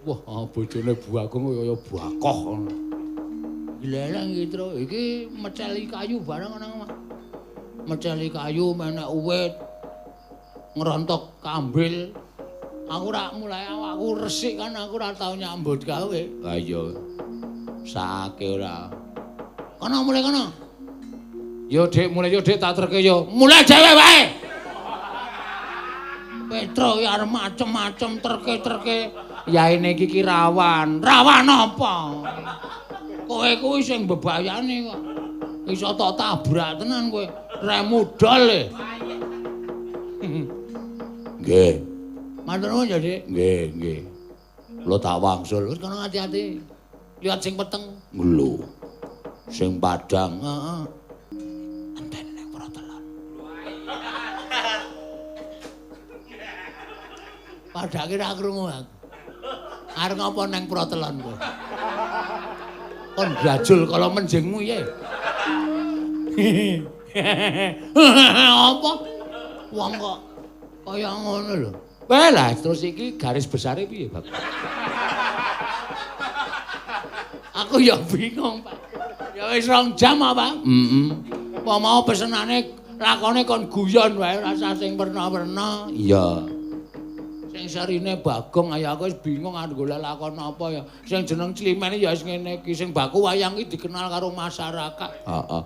Wah, bojone Bu Agung kaya bakoh ngono. Leleng iki, Tru. Iki meceli kayu barang ana. Meceli kayu menek uwit. Ngerontok kambil. Aku ora mulai awakku resik kan aku ora tau nyambut gawe. Lah iya. Sake ora. Kono mulai kono. Yo Dik, mulai yo Dik tak terke yo. Mulai dhewe wae. Petro ya arep macem-macem terke-terke. Yaene iki rawan. Rawan apa? Kowe kuwi sing bebayane kok. Iso tak tabrak tenan kowe. Remu dol e. Nggih. Matur nuwun ya, Dik. Nggih. Kula tak wangsul. Wis kono hati-hati. Lihat sing peteng. Lho. Sing padang. Heeh. Entene ning protelon. Padake ra krungu aku. Arep ngapa ning protelon kowe? Kon grajul kala menjingmu ya. Apa? Wong kok kaya ngono lho. Wah lah terus iki garis besare piye, Bab? Aku ya bingung, Pak. Ya wis 2 jam apa? Apa mau pesenane lakone kon guyon wae rasa sing werna-werna. Iya. Sing sarine Bagong ayo aku wis bingung arep golek lakon apa ya. Sing jeneng Climene ya wis ngene iki sing baku wayang iki dikenal karo masyarakat. Heeh.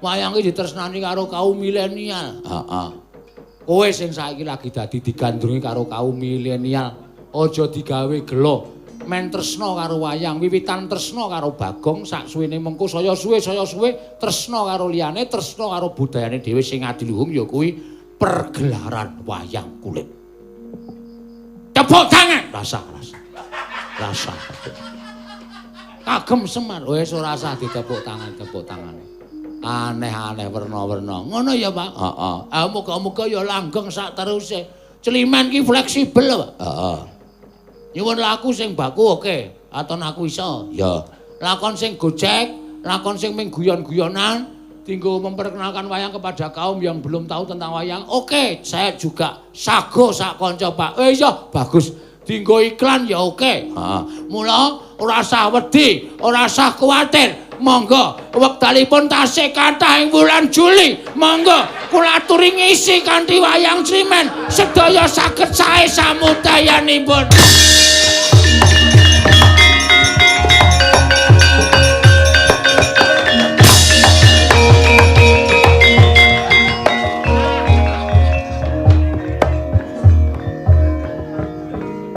Wayang iki ditresnani karo kaum milenial. Heeh. Kowe sing saiki lagi dadi digandrungi karo kaum milenial, aja digawe gelo. Men tresna karo wayang, wiwitan tresna karo Bagong, sak suwene mengko saya suwe tresna karo liyane, tresna karo budayane dhewe sing adiluhung ya kuwi pergelaran wayang kulit. Tepuk tangan. Rasa. Kagem Semar. Wis ora usah ditepuk tangane. Aneh-aneh werna-werna. Ngono ya, Pak? Heeh. Muga-muga ya langgeng sak teruse. Climen ki fleksibel, Pak. Heeh. Nyuwun laku sing baku oke, aton aku iso. Ya. Lakon sing gojek, lakon sing ming guyon-guyonan, tinggal memperkenalkan wayang kepada kaum yang belum tahu tentang wayang. Oke, saya juga sago sak kanca, Pak. Iya, bagus. Tinggal iklan ya oke. Mula ora usah wedi, ora usah kuwatir. Monggo wektalipun tasih kathah ing wulan Juli. Monggo kula aturi ngisi kanthi wayang Climen sedaya saged sae samudayanipun.